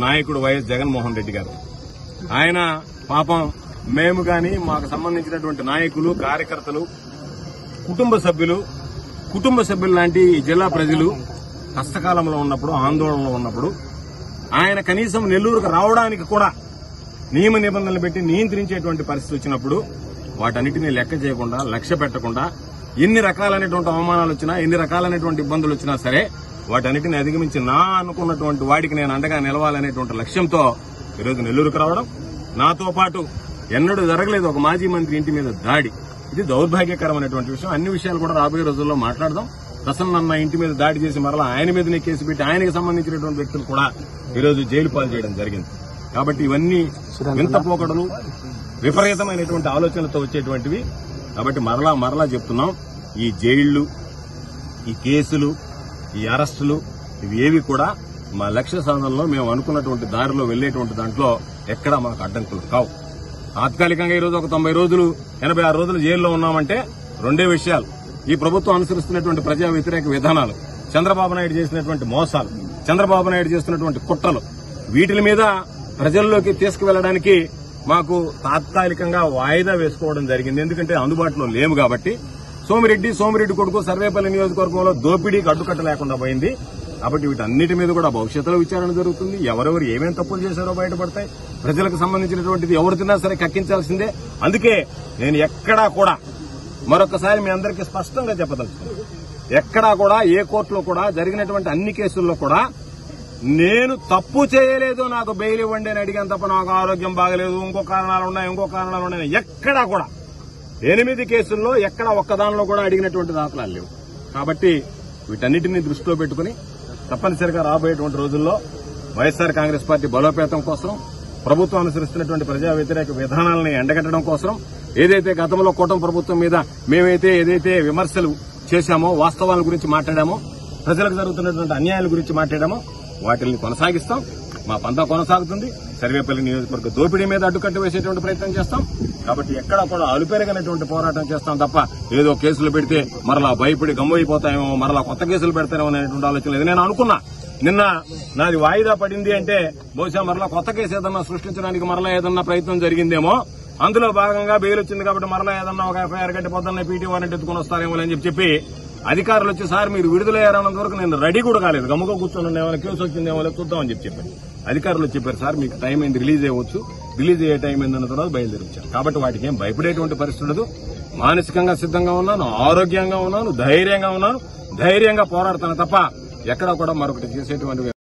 నాయకుడు వైఎస్ జగన్మోహన్ రెడ్డి గారు. ఆయన పాపం మేము గాని మాకు సంబంధించినటువంటి నాయకులు, కార్యకర్తలు, కుటుంబ సభ్యులు లాంటి జిల్లా ప్రజలు కష్టకాలంలో ఉన్నప్పుడు, ఆందోళనలో ఉన్నప్పుడు ఆయన కనీసం నెల్లూరుకు రావడానికి కూడా నియమ నిబంధనలు పెట్టి నియంత్రించేటువంటి పరిస్థితి వచ్చినప్పుడు వాటన్నిటినీ లెక్క చేయకుండా, లక్ష్య పెట్టకుండా, ఎన్ని రకాలైనటువంటి అవమానాలు వచ్చినా, ఎన్ని రకాలైనటువంటి ఇబ్బందులు వచ్చినా సరే వాటన్నిటిని అధిగమించి నా అనుకున్నటువంటి వాడికి నేను అండగా నిలవాలనేటువంటి లక్ష్యంతో ఈరోజు నెల్లూరుకు రావడం. నాతో పాటు ఎన్నడూ జరగలేదు ఒక మాజీ మంత్రి ఇంటి మీద దాడి. ఇది దౌర్భాగ్యకరమైనటువంటి విషయం. అన్ని విషయాలు కూడా రాబోయే రోజుల్లో మాట్లాడదాం. ప్రసన్న ఇంటి మీద దాడి చేసి మరలా ఆయన మీదనే కేసు పెట్టి ఆయనకు సంబంధించినటువంటి వ్యక్తులు కూడా ఈరోజు జైలు పాలు చేయడం జరిగింది. కాబట్టి ఇవన్నీ వింత పోకడలు, విపరీతమైనటువంటి ఆలోచనలతో వచ్చేటువంటివి. కాబట్టి మరలా చెప్తున్నాం, ఈ జైళ్లు, ఈ కేసులు, ఈ అరెస్టులు ఇవేవి కూడా మా లక్ష్య సాధనలో మేము అనుకున్నటువంటి దారిలో వెళ్లేటువంటి దాంట్లో ఎక్కడా మాకు అడ్డంకులు కావు. తాత్కాలికంగా ఈరోజు ఒక 90 రోజులు 86 రోజులు జైల్లో ఉన్నామంటే రెండే విషయాలు: ఈ ప్రభుత్వం అనుసరిస్తున్నటువంటి ప్రజా వ్యతిరేక విధానాలు, చంద్రబాబు నాయుడు చేసినటువంటి మోసాలు, చంద్రబాబు నాయుడు చేస్తున్నటువంటి కుట్రలు, వీటి మీద ప్రజల్లోకి తీసుకువెళ్లడానికి మాకు తాత్కాలికంగా వాయిదా వేసుకోవడం జరిగింది. ఎందుకంటే అందుబాటులో లేము కాబట్టి. సోమిరెడ్డి కొడుకు సర్వేపల్లి నియోజకవర్గంలో దోపిడీకి అడ్డుకట్ట లేకుండా పోయింది. కాబట్టి వీటన్నిటి మీద కూడా భవిష్యత్తులో విచారణ జరుగుతుంది. ఎవరెవరు ఏమేం తప్పులు చేశారో బయటపడతాయి. ప్రజలకు సంబంధించినటువంటిది ఎవరు తిన్నా సరే కక్కించాల్సిందే. అందుకే నేను ఎక్కడా కూడా మరొకసారి మీ అందరికీ స్పష్టంగా చెప్పదలుచుకున్నాను, ఎక్కడా కూడా ఏ కోర్టులో కూడా జరిగినటువంటి అన్ని కేసుల్లో కూడా నేను తప్పు చేయలేదు, నాకు బెయిల్ ఇవ్వండి అని అడిగాను తప్ప నాకు ఆరోగ్యం బాగలేదు, ఇంకో కారణాలు ఉన్నాయి ఎక్కడా కూడా 8 కేసుల్లో ఎక్కడ ఒక్కదానిలో కూడా అడిగినటువంటి దాఖలాలు లేవు. కాబట్టి వీటన్నిటినీ దృష్టిలో పెట్టుకుని తప్పనిసరిగా రాబోయేటువంటి రోజుల్లో వైఎస్ఆర్ కాంగ్రెస్ పార్టీ బలోపేతం కోసం, ప్రభుత్వం అనుసరిస్తున్నటువంటి ప్రజా వ్యతిరేక విధానాలను ఎండగట్టడం కోసం, ఏదైతే గతంలో కూటమి ప్రభుత్వం మీద మేమైతే ఏదైతే విమర్శలు చేశామో, వాస్తవాల గురించి మాట్లాడామో, ప్రజలకు జరుగుతున్నటువంటి అన్యాయాల గురించి మాట్లాడామో వాటిని కొనసాగిస్తాం. మా పంతా కొనసాగుతుంది. సర్వేపల్లి నియోజకవర్గ దోపిడీ మీద అడ్డుకట్ట వేసేటువంటి ప్రయత్నం చేస్తాం. కాబట్టి ఎక్కడా కూడా అలుపెరగనటువంటి పోరాటం చేస్తాం తప్ప ఏదో కేసులు పెడితే మరలా భయపడి గమ్మైపోతాయేమో, మరలా కొత్త కేసులు పెడతారేమో అనేటువంటి ఆలోచన లేదు. నేను అనుకున్నా నిన్న నాది వాయిదా పడింది అంటే బహుశా మరలా కొత్త కేసు ఏదన్నా సృష్టించడానికి మరలా ఏదన్నా ప్రయత్నం జరిగిందేమో, అందులో భాగంగా బెయిల్ వచ్చింది కాబట్టి మరలా ఏదన్నా ఒక ఎఫ్ఐఆర్ కట్టి పొద్దున్న పీటీ వారెంట్ ఎత్తుకుని వస్తారేమో అని చెప్పి అధికారులు వచ్చి సార్ మీరు విడుదలయ్యారన్నంత వరకు నేను రెడీ కూడా కాలేదు, గమ్ముగా కూర్చొని ఏమైనా కేసు వచ్చిందేమో చూద్దామని చెప్పారు. అధికారులు చెప్పారు సార్ మీకు టైం అయింది, రిలీజ్ అయ్యవచ్చు, రిలీజ్ అయ్యే టైం అయిందన్న తర్వాత బయలుదేరించారు. కాబట్టి వాటికి ఏం భయపడేటువంటి పరిస్థితి ఉండదు. మానసికంగా సిద్ధంగా ఉన్నాను, ఆరోగ్యంగా ఉన్నాను, ధైర్యంగా పోరాడతాను తప్ప ఎక్కడా కూడా మరొకటి చేసేటువంటి